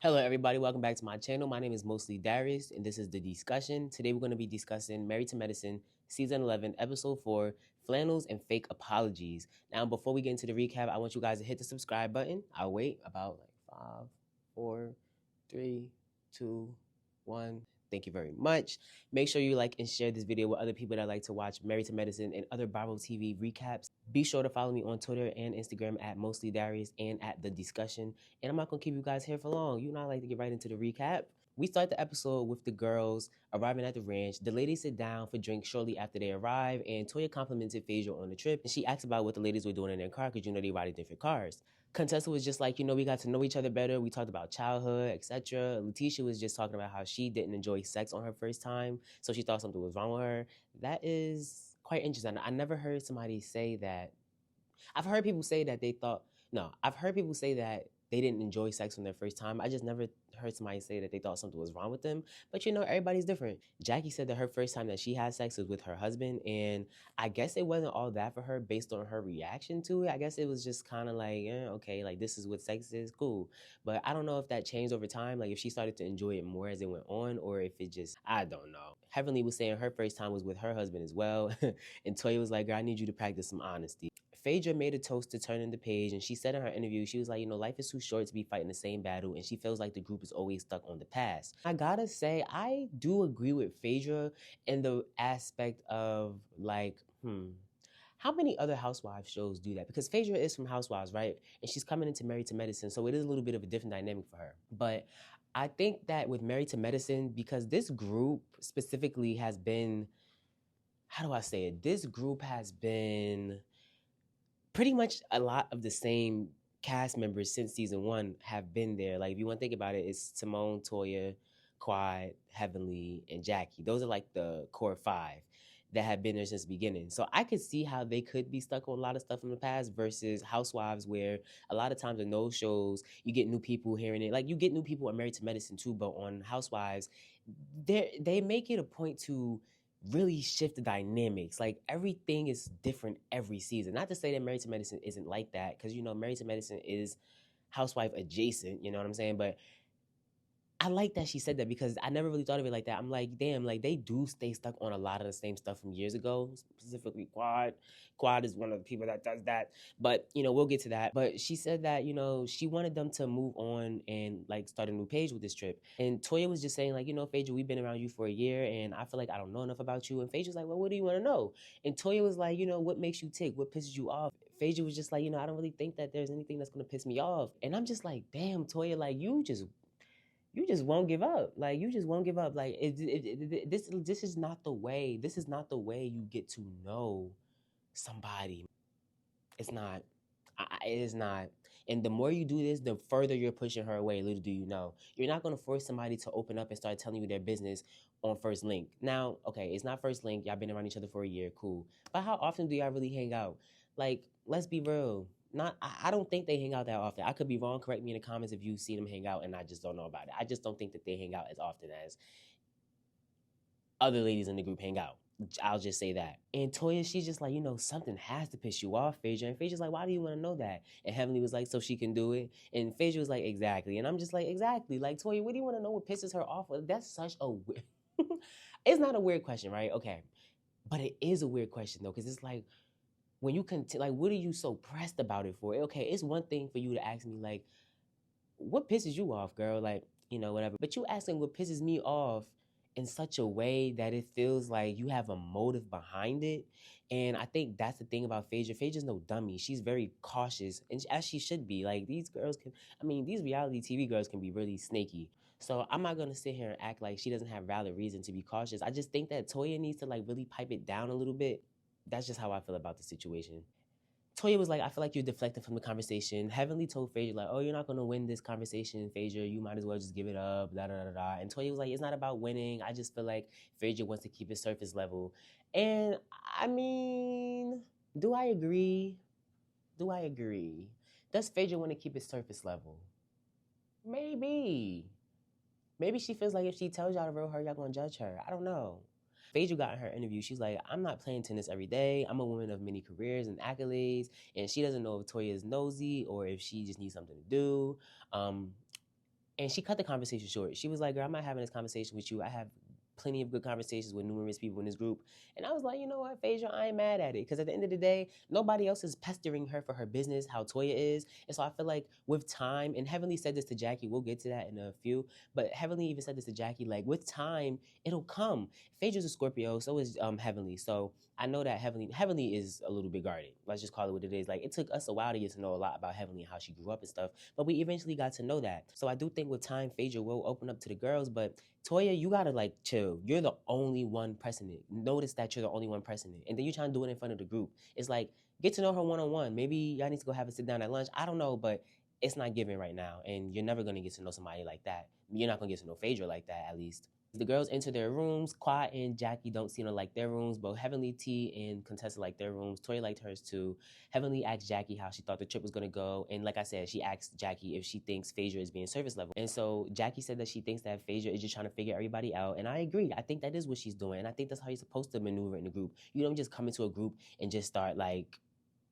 Hello, everybody. Welcome back to my channel. My name is mostlydarius, and this is the discussion. Today, we're going to be discussing Married to Medicine, Season 11, Episode 4, Flannels and Fake Apologies. Now, before we get into the recap, I want you guys to hit the subscribe button. I'll wait about like 5, 4, 3, 2, 1. Thank you very much. Make sure you like and share this video with other people that like to watch Married to Medicine and other Bible TV recaps. Be sure to follow me on Twitter and Instagram at mostlydarius and at the discussion. And I'm not gonna keep you guys here for long. You know, I like to get right into the recap. We start the episode with the girls arriving at the ranch. The ladies sit down for drinks shortly after they arrive, and Toya complimented Phaedra on the trip, and she asked about what the ladies were doing in their car because they ride in different cars. Contessa was just like, we got to know each other better. We talked about childhood, etc. Letitia was just talking about how she didn't enjoy sex on her first time, so she thought something was wrong with her. That is quite interesting. I never heard somebody say that. I've heard people say that I've heard people say that they didn't enjoy sex on their first time. I just never heard somebody say that they thought something was wrong with them. But everybody's different. Jackie said that her first time that she had sex was with her husband, and I guess it wasn't all that for her based on her reaction to it. I guess it was just kind of like, okay, like this is what sex is, cool. But I don't know if that changed over time, like if she started to enjoy it more as it went on, or if it just, I don't know. Heavenly was saying her first time was with her husband as well, and Toya was like, girl, I need you to practice some honesty. Phaedra made a toast to turning the page, and she said in her interview, she was like, life is too short to be fighting the same battle, and she feels like the group is always stuck on the past. I gotta say, I do agree with Phaedra in the aspect of like, how many other Housewives shows do that? Because Phaedra is from Housewives, right? And she's coming into Married to Medicine, so it is a little bit of a different dynamic for her. But I think that with Married to Medicine, because this group specifically has been, how do I say it? This group has been pretty much a lot of the same cast members since season 1 have been there. Like, if you want to think about it, it's Simone, Toya, Quad, Heavenly, and Jackie. Those are like the core 5 that have been there since the beginning. So I could see how they could be stuck on a lot of stuff from the past versus Housewives, where a lot of times in those shows, you get new people hearing it. Like, you get new people on Married to Medicine too, but on Housewives, they make it a point to really shift the dynamics. Like, everything is different every season. Not to say that Married to Medicine isn't like that, because Married to Medicine is housewife adjacent, you know what I'm saying? But I like that she said that because I never really thought of it like that. I'm like, damn, like they do stay stuck on a lot of the same stuff from years ago, specifically Quad. Quad is one of the people that does that. But, we'll get to that. But she said that, she wanted them to move on and like start a new page with this trip. And Toya was just saying, like, Phaedra, we've been around you for a year and I feel like I don't know enough about you. And Phaedra's like, well, what do you want to know? And Toya was like, what makes you tick? What pisses you off? Phaedra was just like, I don't really think that there's anything that's going to piss me off. And I'm just like, damn, Toya, like you just won't give up. Like, you just won't give up. Like, this is not the way. This is not the way you get to know somebody. It's not. It is not. And the more you do this, the further you're pushing her away. Little do you know, you're not going to force somebody to open up and start telling you their business on first link. Now, okay, it's not first link. Y'all been around each other for a year, cool. But how often do y'all really hang out? Like, let's be real. I don't think they hang out that often. I could be wrong. Correct me in the comments if you've seen them hang out and I just don't know about it. I just don't think that they hang out as often as other ladies in the group hang out. I'll just say that. And Toya, she's just like, something has to piss you off, Phaedra. And Phaedra's like, why do you want to know that? And Heavenly was like, so she can do it. And Phaedra was like, exactly. And I'm just like, exactly. Like, Toya, what do you want to know what pisses her off? That's such a weird... It's not a weird question, right? Okay. But it is a weird question, though, because it's like, when you like, what are you so pressed about it for? Okay, it's one thing for you to ask me, like, what pisses you off, girl? Like, whatever. But you asking what pisses me off in such a way that it feels like you have a motive behind it. And I think that's the thing about Phaedra. Phaedra's no dummy. She's very cautious, and as she should be. Like, these girls these reality TV girls can be really snaky. So I'm not gonna sit here and act like she doesn't have valid reason to be cautious. I just think that Toya needs to like really pipe it down a little bit. That's just how I feel about the situation. Toya was like, I feel like you're deflecting from the conversation. Heavenly told Phaedra, like, oh, you're not going to win this conversation, Phaedra. You might as well just give it up, da, da, da, da. And Toya was like, it's not about winning. I just feel like Phaedra wants to keep it surface level. And, do I agree? Do I agree? Does Phaedra want to keep it surface level? Maybe. Maybe she feels like if she tells y'all the real her, y'all going to judge her. I don't know. Phaedra got in her interview, she's like, I'm not playing tennis every day. I'm a woman of many careers and accolades. And she doesn't know if Toya is nosy or if she just needs something to do. And she cut the conversation short. She was like, girl, I'm not having this conversation with you. I have plenty of good conversations with numerous people in this group. And I was like, you know what, Phaedra, I ain't mad at it. Because at the end of the day, nobody else is pestering her for her business, how Toya is. And so I feel like with time, and Heavenly said this to Jackie, we'll get to that in a few, but Heavenly even said this to Jackie, like with time, it'll come. Phaedra's a Scorpio, so is Heavenly. So I know that Heavenly is a little bit guarded. Let's just call it what it is. Like it took us a while to get to know a lot about Heavenly and how she grew up and stuff, but we eventually got to know that. So I do think with time, Phaedra will open up to the girls, but Toya, you gotta like chill. You're the only one pressing it. Notice that you're the only one pressing it, and then you're trying to do it in front of the group. It's like get to know her one on one. Maybe y'all need to go have a sit down at lunch. I don't know, but it's not giving right now, and you're never gonna get to know somebody like that. You're not gonna get to know Phaedra like that, at least. The girls enter their rooms. Qua and Jackie don't seem to like their rooms, but Heavenly, T, and Contessa like their rooms. Toya liked hers too. Heavenly asked Jackie how she thought the trip was gonna go, and like I said, she asked Jackie if she thinks Phaedra is being service level. And so Jackie said that she thinks that Phaedra is just trying to figure everybody out, and I agree. I think that is what she's doing, and I think that's how you're supposed to maneuver in the group. You don't just come into a group and just start like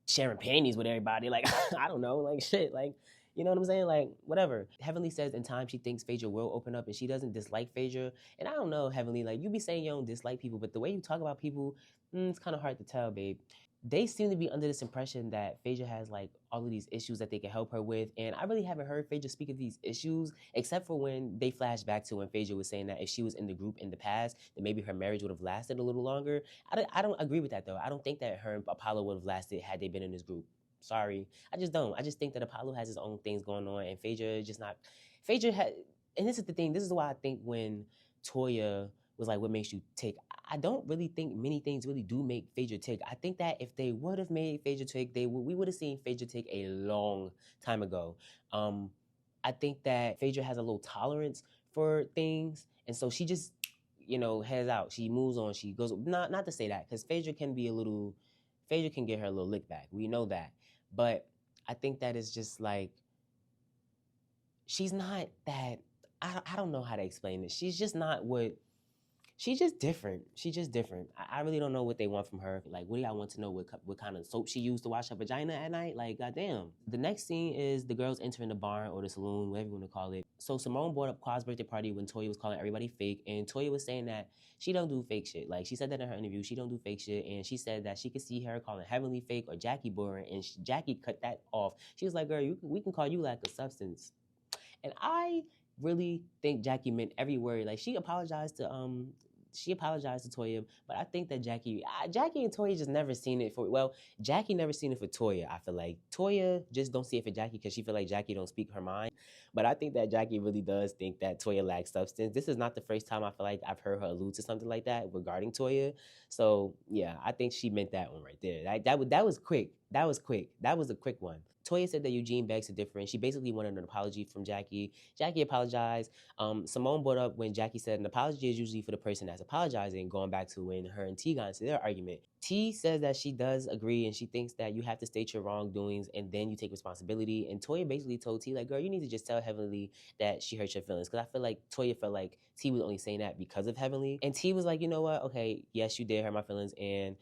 sharing panties with everybody. Like I don't know, like shit, like. You know what I'm saying? Like, whatever. Heavenly says in time she thinks Phaedra will open up and she doesn't dislike Phaedra. And I don't know, Heavenly, like, you be saying you don't dislike people, but the way you talk about people, it's kind of hard to tell, babe. They seem to be under this impression that Phaedra has, like, all of these issues that they can help her with. And I really haven't heard Phaedra speak of these issues, except for when they flash back to when Phaedra was saying that if she was in the group in the past, then maybe her marriage would have lasted a little longer. I don't agree with that, though. I don't think that her and Apollo would have lasted had they been in this group. Sorry. I just don't. I just think that Apollo has his own things going on, and Phaedra is just not. Phaedra had, and this is the thing. This is why I think when Toya was like, "What makes you tick?" I don't really think many things really do make Phaedra tick. I think that if they would have made Phaedra tick, we would have seen Phaedra tick a long time ago. I think that Phaedra has a low tolerance for things, and so she just, heads out. She moves on. She goes. Not to say that, because Phaedra can be a little. Phaedra can get her a little lick back. We know that. But I think that is just like, she's not that, I don't know how to explain it. She's just not what, she's just different. She's just different. I really don't know what they want from her. Like, what do y'all want to know? What kind of soap she used to wash her vagina at night? Like, goddamn. The next scene is the girls entering the barn or the saloon, whatever you want to call it. So Simone brought up Qua's birthday party when Toya was calling everybody fake, and Toya was saying that she don't do fake shit. Like, she said that in her interview, she don't do fake shit, and she said that she could see her calling Heavenly fake or Jackie boring, and Jackie cut that off. She was like, girl, we can call you like a substance. And I really think Jackie meant every word. Like, she apologized to Toya, but I think that Jackie and Toya just never seen it for, well, Jackie never seen it for Toya. I feel like Toya just don't see it for Jackie because she feel like Jackie don't speak her mind. But I think that Jackie really does think that Toya lacks substance. This is not the first time I feel like I've heard her allude to something like that regarding Toya. So yeah, I think she meant that one right there. That was quick. That was quick. That was a quick one. Toya said that Eugene begs to differ, and she basically wanted an apology from Jackie. Jackie apologized. Simone brought up when Jackie said an apology is usually for the person that's apologizing, going back to when her and T got into their argument. T says that she does agree, and she thinks that you have to state your wrongdoings and then you take responsibility. And Toya basically told T, like, girl, you need to just tell Heavenly that she hurt your feelings. Because I feel like Toya felt like T was only saying that because of Heavenly. And T was like, you know what? Okay, yes, you did hurt my feelings. And,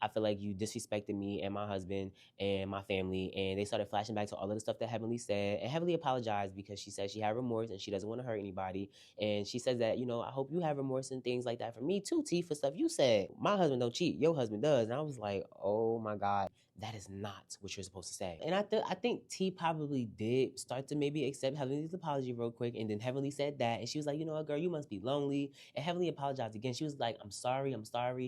I feel like you disrespected me and my husband and my family. And they started flashing back to all of the stuff that Heavenly said. And Heavenly apologized because she said she had remorse and she doesn't want to hurt anybody. And she says that, I hope you have remorse and things like that for me too, T, for stuff you said. My husband don't cheat. Your husband does. And I was like, oh my God, that is not what you're supposed to say. And I think T probably did start to maybe accept Heavenly's apology real quick. And then Heavenly said that. And she was like, you know what, girl, you must be lonely. And Heavenly apologized again. She was like, I'm sorry.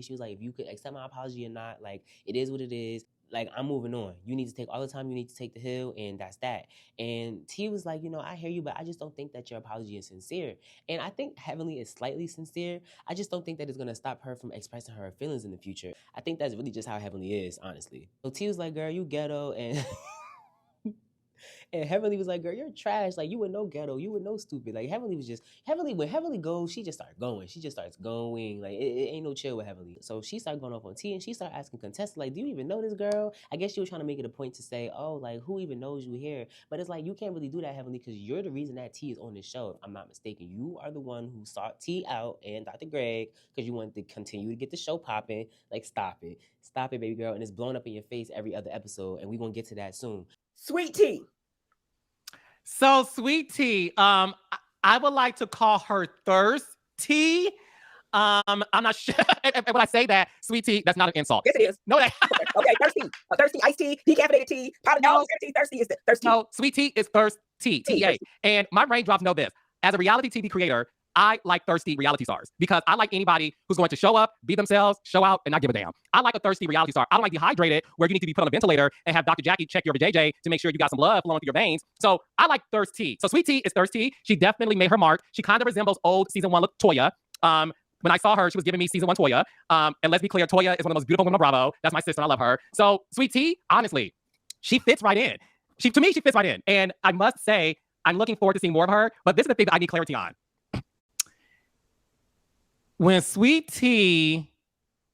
She was like, if you could accept my apology or not, like, it is what it is. Like, I'm moving on. You need to take all the time you need to take the hill, and that's that. And T was like, I hear you, but I just don't think that your apology is sincere. And I think Heavenly is slightly sincere. I just don't think that it's going to stop her from expressing her feelings in the future. I think that's really just how Heavenly is, honestly. So T was like, girl, you ghetto, and and Heavenly was like, girl, you're trash. Like, you were no ghetto. You were no stupid. Like, when Heavenly goes, she just starts going. She just starts going. Like, it ain't no chill with Heavenly. So she started going off on T, and she started asking Contessa, like, do you even know this girl? I guess she was trying to make it a point to say, oh, like, who even knows you here? But it's like, you can't really do that, Heavenly, because you're the reason that T is on this show, if I'm not mistaken. You are the one who sought T out and Dr. Greg because you wanted to continue to get the show popping. Like, stop it. Stop it, baby girl. And it's blown up in your face every other episode, and we're going to get to that soon. Sweet Tea. So, Sweet Tea, I would like to call her thirsty. I'm not sure. And when I say that, Sweet Tea, that's not an insult. Yes, it is. No, Okay, thirsty. A thirsty iced tea, decaffeinated tea, powder. No, thirsty is the thirsty. No, Sweet Tea is thirsty. T-E-A. And my raindrops know this. As a reality TV creator, I like thirsty reality stars because I like anybody who's going to show up, be themselves, show out, and not give a damn. I like a thirsty reality star. I don't like dehydrated where you need to be put on a ventilator and have Dr. Jackie check your JJ to make sure you got some blood flowing through your veins. So I like thirsty. So Sweet Tea is thirsty. She definitely made her mark. She kind of resembles old season 1 Toya. When I saw her, she was giving me season 1 Toya. And let's be clear, Toya is one of the most beautiful women on Bravo. That's my sister. I love her. So Sweet Tea, honestly, she fits right in. To me, she fits right in. And I must say, I'm looking forward to seeing more of her. But this is the thing that I need clarity on. When Sweet Tea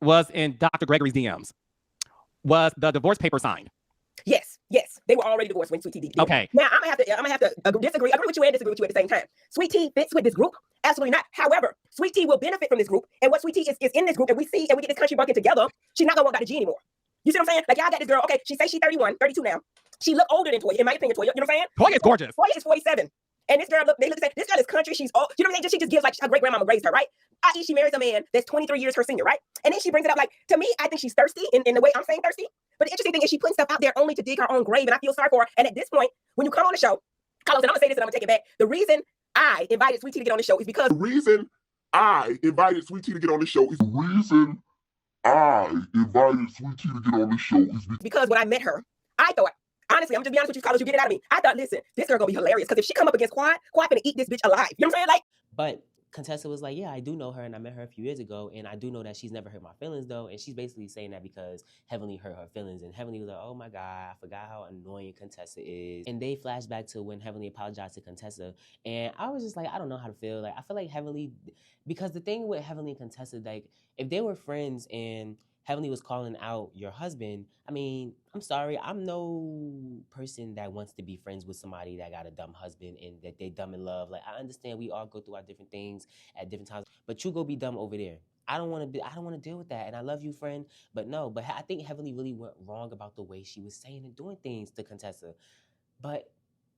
was in Dr. Gregory's DMs, was the divorce paper signed? Yes. They were already divorced when Sweet Tea did. Okay. Now I'm gonna have to agree with you and disagree with you at the same time. Sweet Tea fits with this group. Absolutely not. However, Sweet Tea will benefit from this group. And what Sweet Tea is in this group, and we see and we get this country bucket together, she's not gonna want Dr. G anymore. You see what I'm saying? Like, y'all got this girl. Okay, she says she's 31, 32 now. She look older than Toya, in my opinion, Toya. You know what I'm saying? Toya is gorgeous. Toya is 47. And this girl, they look at this girl is country. She's old. You know what I'm saying? She just gives like her great grandmama raised her, right? I.e., she marries a man that's 23 years her senior, right? And then she brings it up like, to me, I think she's thirsty in the way I'm saying thirsty. But the interesting thing is she putting stuff out there only to dig her own grave. And I feel sorry for her. And at this point, when you come on the show, Carlos, and I'm gonna say this and I'm gonna take it back. The reason I invited Sweet Tea to get on the show is because because when I met her, I thought, honestly, I'm just be honest with you, Carlos, you get it out of me. I thought, listen, this girl gonna be hilarious because if she come up against Quad finna eat this bitch alive. You know what I'm saying? Like, but Contessa was like, yeah, I do know her, and I met her a few years ago, and I do know that she's never hurt my feelings, though, and she's basically saying that because Heavenly hurt her feelings, and Heavenly was like, oh my God, I forgot how annoying Contessa is, and they flashed back to when Heavenly apologized to Contessa, and I was just like, I don't know how to feel, like, I feel like Heavenly, because the thing with Heavenly and Contessa, like, if they were friends, and Heavenly was calling out your husband, I mean, I'm sorry, I'm no person that wants to be friends with somebody that got a dumb husband and that they dumb in love. Like, I understand we all go through our different things at different times, but you go be dumb over there. I don't want to deal with that. And I love you, friend, but no. But I think Heavenly really went wrong about the way she was saying and doing things to Contessa. But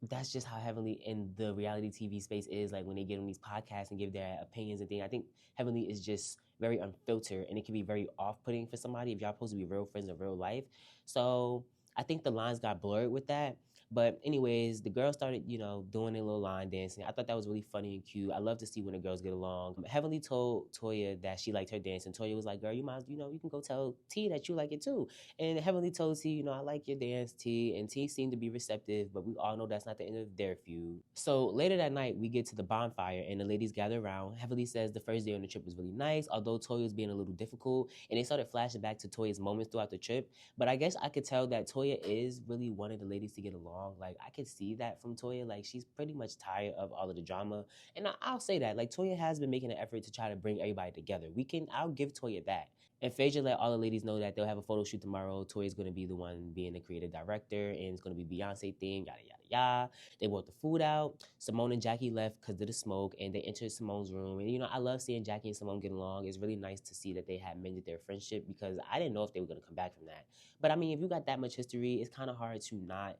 that's just how Heavenly in the reality TV space is. Like when they get on these podcasts and give their opinions and things, I think Heavenly is just very unfiltered, and it can be very off-putting for somebody if y'all supposed to be real friends in real life. So I think the lines got blurred with that. But anyways, the girls started, doing their little line dancing. I thought that was really funny and cute. I love to see when the girls get along. Heavenly told Toya that she liked her dance, and Toya was like, girl, you might, you can go tell T that you like it too. And Heavenly told T, I like your dance, T. And T seemed to be receptive, but we all know that's not the end of their feud. So later that night, we get to the bonfire, and the ladies gather around. Heavenly says the first day on the trip was really nice, although Toya was being a little difficult. And they started flashing back to Toya's moments throughout the trip. But I guess I could tell that Toya is really wanting the ladies to get along. Like, I could see that from Toya. Like, she's pretty much tired of all of the drama. And I'll say that. Like, Toya has been making an effort to try to bring everybody together. I'll give Toya that. And Phaedra let all the ladies know that they'll have a photo shoot tomorrow. Toya's going to be the one being the creative director, and it's going to be Beyonce theme, yada, yada, yada. They brought the food out. Simone and Jackie left because of the smoke, and they entered Simone's room. And, I love seeing Jackie and Simone get along. It's really nice to see that they had mended their friendship because I didn't know if they were going to come back from that. But, I mean, if you got that much history, it's kind of hard to not,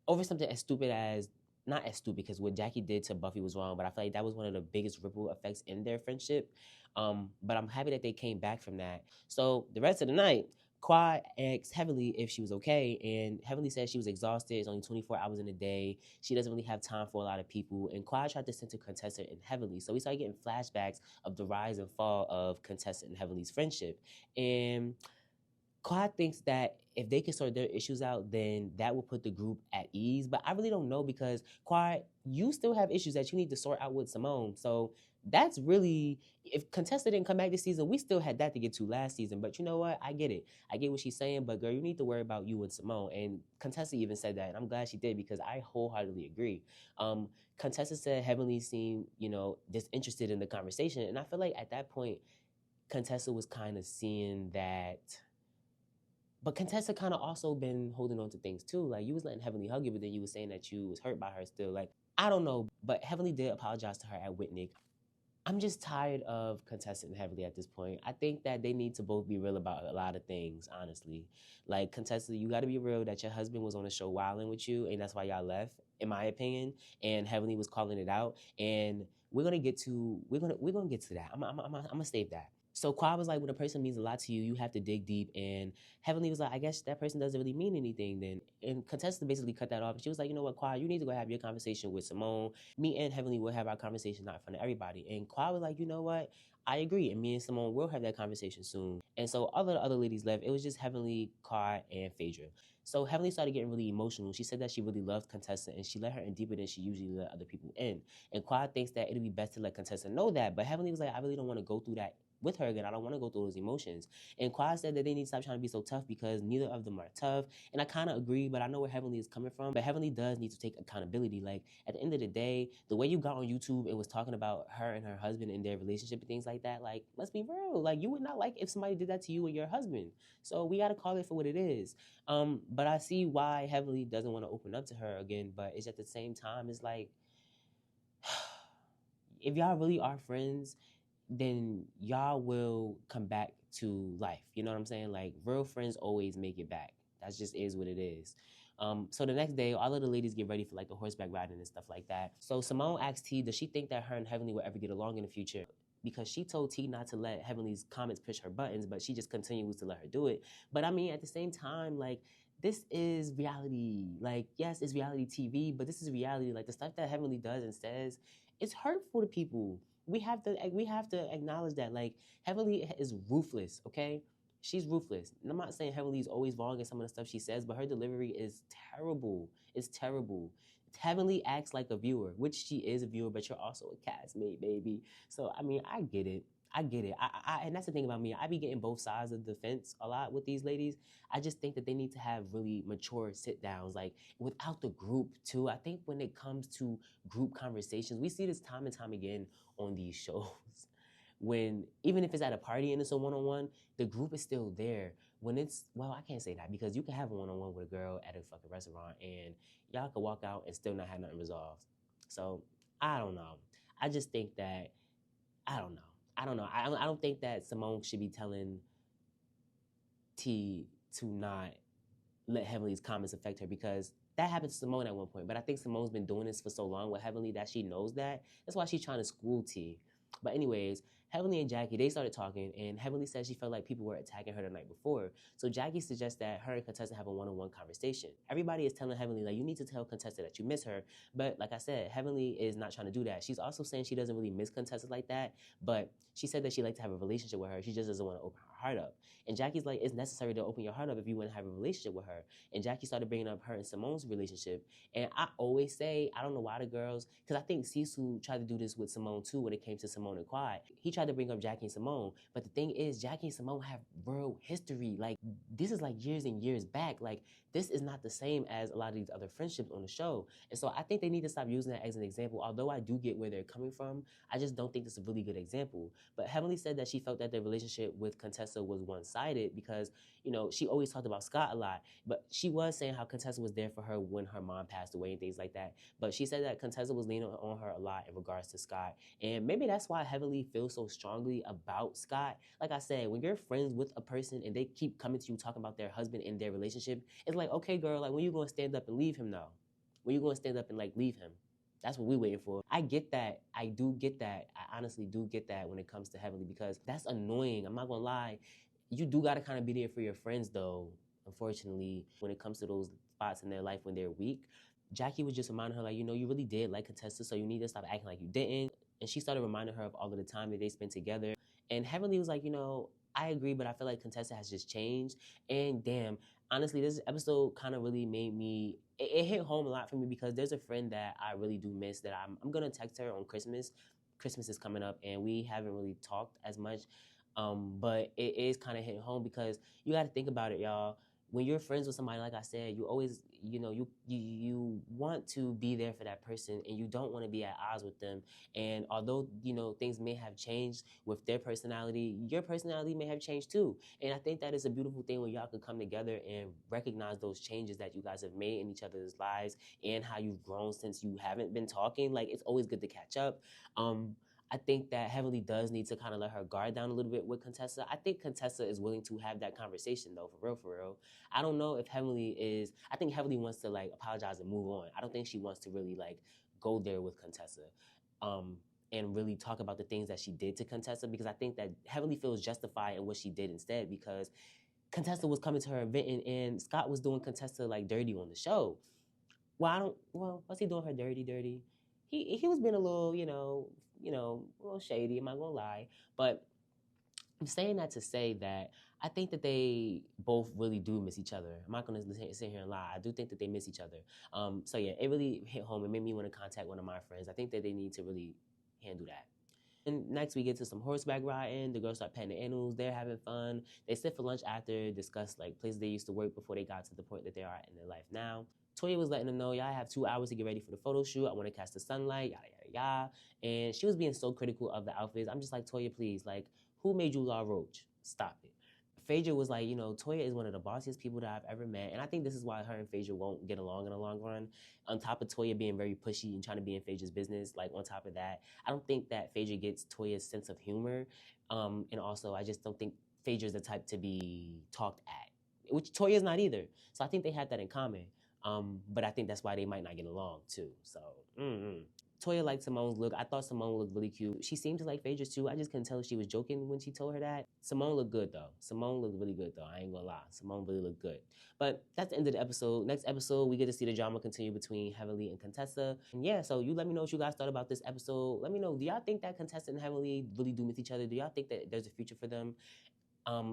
over something as stupid as, not as stupid because what Jackie did to Buffy was wrong, but I feel like that was one of the biggest ripple effects in their friendship. But I'm happy that they came back from that. So the rest of the night, Quad asked Heavenly if she was okay, and Heavenly said she was exhausted. It's only 24 hours in a day. She doesn't really have time for a lot of people. And Quad tried to center Contessa and Heavenly. So we started getting flashbacks of the rise and fall of Contessa and Heavenly's friendship. And Quad thinks that if they can sort their issues out, then that will put the group at ease. But I really don't know because, Quad, you still have issues that you need to sort out with Simone. So that's really, if Contessa didn't come back this season, we still had that to get to last season. But you know what? I get it. I get what she's saying. But, girl, you need to worry about you and Simone. And Contessa even said that. And I'm glad she did because I wholeheartedly agree. Contessa said Heavenly seemed, disinterested in the conversation. And I feel like at that point, Contessa was kind of seeing that. But Contessa kind of also been holding on to things too. Like, you was letting Heavenly hug you, but then you was saying that you was hurt by her still. Like, I don't know. But Heavenly did apologize to her at Whitney. I'm just tired of Contessa and Heavenly at this point. I think that they need to both be real about a lot of things, honestly. Like, Contessa, you got to be real that your husband was on the show wilding with you, and that's why y'all left, in my opinion. And Heavenly was calling it out. And we're gonna get to that. I'm gonna save that. So Quad was like, when a person means a lot to you, you have to dig deep. And Heavenly was like, I guess that person doesn't really mean anything then. And Contessa basically cut that off. And she was like, you know what, Quad, you need to go have your conversation with Simone. Me and Heavenly will have our conversation not in front of everybody. And Quad was like, you know what? I agree. And me and Simone will have that conversation soon. And so all of the other ladies left. It was just Heavenly, Quad, and Phaedra. So Heavenly started getting really emotional. She said that she really loved Contessa and she let her in deeper than she usually let other people in. And Quad thinks that it'd be best to let Contessa know that. But Heavenly was like, I really don't want to go through that with her again. I don't want to go through those emotions. And Quad said that they need to stop trying to be so tough because neither of them are tough. And I kind of agree, but I know where Heavenly is coming from. But Heavenly does need to take accountability. Like, at the end of the day, the way you got on YouTube and was talking about her and her husband and their relationship and things like that, like, let's be real. Like, you would not like if somebody did that to you and your husband. So we got to call it for what it is. But I see why Heavenly doesn't want to open up to her again. But it's at the same time, it's like, if y'all really are friends, then y'all will come back to life. You know what I'm saying? Like, real friends always make it back. That just is what it is. So the next day, all of the ladies get ready for like the horseback riding and stuff like that. So Simone asks T, does she think that her and Heavenly will ever get along in the future? Because she told T not to let Heavenly's comments push her buttons, but she just continues to let her do it. But I mean, at the same time, like, this is reality. Like, yes, it's reality TV, but this is reality. Like, the stuff that Heavenly does and says, it's hurtful to people. We have to acknowledge that. Like, Heavenly is ruthless, okay? She's ruthless. And I'm not saying Heavenly is always wrong in some of the stuff she says, but her delivery is terrible. It's terrible. Heavenly acts like a viewer, which she is a viewer, but you're also a castmate, baby. So, I mean, I get it. And that's the thing about me. I be getting both sides of the fence a lot with these ladies. I just think that they need to have really mature sit downs, like, without the group too. I think when it comes to group conversations, we see this time and time again on these shows. When, even if it's at a party and it's a one-on-one, the group is still there. When it's, well, I can't say that because you can have a one-on-one with a girl at a fucking restaurant and y'all could walk out and still not have nothing resolved. So, I don't know. I just think that, I don't know. I don't think that Simone should be telling T to not let Heavenly's comments affect her, because that happened to Simone at one point. But I think Simone's been doing this for so long with Heavenly that she knows that. That's why she's trying to school T. But anyways, Heavenly and Jackie, they started talking, and Heavenly said she felt like people were attacking her the night before. So Jackie suggests that her and Contessa have a one-on-one conversation. Everybody is telling Heavenly, like, you need to tell Contessa that you miss her. But like I said, Heavenly is not trying to do that. She's also saying she doesn't really miss Contessa like that, but she said that she'd like to have a relationship with her. She just doesn't want to open her heart up. And Jackie's like, it's necessary to open your heart up if you want to have a relationship with her. And Jackie started bringing up her and Simone's relationship. And I always say, I don't know why the girls, because I think Sisu tried to do this with Simone too when it came to Simone and Quad. He tried to bring up Jackie and Simone. But the thing is, Jackie and Simone have real history. Like, this is like years and years back. Like, this is not the same as a lot of these other friendships on the show. And so I think they need to stop using that as an example. Although I do get where they're coming from, I just don't think this is a really good example. But Heavenly said that she felt that their relationship with Contessa was one-sided because, you know, she always talked about Scott a lot. But she was saying how Contessa was there for her when her mom passed away and things like that. But she said that Contessa was leaning on her a lot in regards to Scott. And maybe that's why Heavenly feels so strongly about Scott. Like I said, when you're friends with a person and they keep coming to you talking about their husband and their relationship, it's like, okay, girl, like, when you going to stand up and leave him now? When you going to stand up and, like, leave him? That's what we're waiting for. I get that. I do get that. I honestly do get that when it comes to Heavenly, because that's annoying. I'm not gonna lie. You do gotta kind of be there for your friends though, unfortunately, when it comes to those spots in their life when they're weak. Jackie was just reminding her, like, you know, you really did like Contessa, so you need to stop acting like you didn't. And she started reminding her of all of the time that they spent together. And Heavenly was like, you know, I agree, but I feel like Contessa has just changed. And damn, honestly, this episode kind of really made me, it hit home a lot for me because there's a friend that I really do miss that I'm going to text her on Christmas. Christmas is coming up and we haven't really talked as much. But it is kind of hitting home because you got to think about it, y'all. When you're friends with somebody, like I said, you always, you know, you want to be there for that person and you don't want to be at odds with them. And although, you know, things may have changed with their personality, your personality may have changed too. And I think that is a beautiful thing when y'all can come together and recognize those changes that you guys have made in each other's lives and how you've grown since you haven't been talking. Like, it's always good to catch up. I think that Heavenly does need to kind of let her guard down a little bit with Contessa. I think Contessa is willing to have that conversation though, for real, for real. I don't know if Heavenly is, I think Heavenly wants to like apologize and move on. I don't think she wants to really like go there with Contessa. And really talk about the things that she did to Contessa, because I think that Heavenly feels justified in what she did instead, because Contessa was coming to her event and Scott was doing Contessa like dirty on the show. Well, was he doing her dirty? He was being a little, a little shady, I'm not gonna lie. But I'm saying that to say that I think that they both really do miss each other. I'm not gonna sit here and lie. I do think that they miss each other. So yeah, it really hit home. It made me want to contact one of my friends. I think that they need to really handle that. And next we get to some horseback riding. The girls start petting the animals. They're having fun. They sit for lunch after, discuss like places they used to work before they got to the point that they are in their life now. Toya was letting them know, y'all have 2 hours to get ready for the photo shoot. I want to catch the sunlight, yada, yada, yada. And she was being so critical of the outfits. I'm just like, Toya, please, like, who made you Law Roach? Stop it. Phaedra was like, Toya is one of the bossiest people that I've ever met. And I think this is why her and Phaedra won't get along in the long run. On top of Toya being very pushy and trying to be in Phaedra's business, like on top of that, I don't think that Phaedra gets Toya's sense of humor. And also, I just don't think Phaedra's the type to be talked at, which Toya's not either. So I think they have that in common. But I think that's why they might not get along too. So, Toya liked Simone's look. I thought Simone looked really cute. She seemed to like Phaedra's too. I just couldn't tell if she was joking when she told her that. Simone looked good though. Simone looked really good though. I ain't gonna lie. Simone really looked good. But that's the end of the episode. Next episode, we get to see the drama continue between Heavenly and Contessa. And yeah, so you let me know what you guys thought about this episode. Let me know, do y'all think that Contessa and Heavenly really do miss each other? Do y'all think that there's a future for them?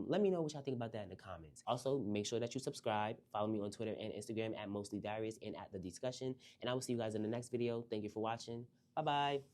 Let me know what y'all think about that in the comments. Also, make sure that you subscribe. Follow me on Twitter and Instagram at mostlydarius and at the discussion. And I will see you guys in the next video. Thank you for watching. Bye-bye.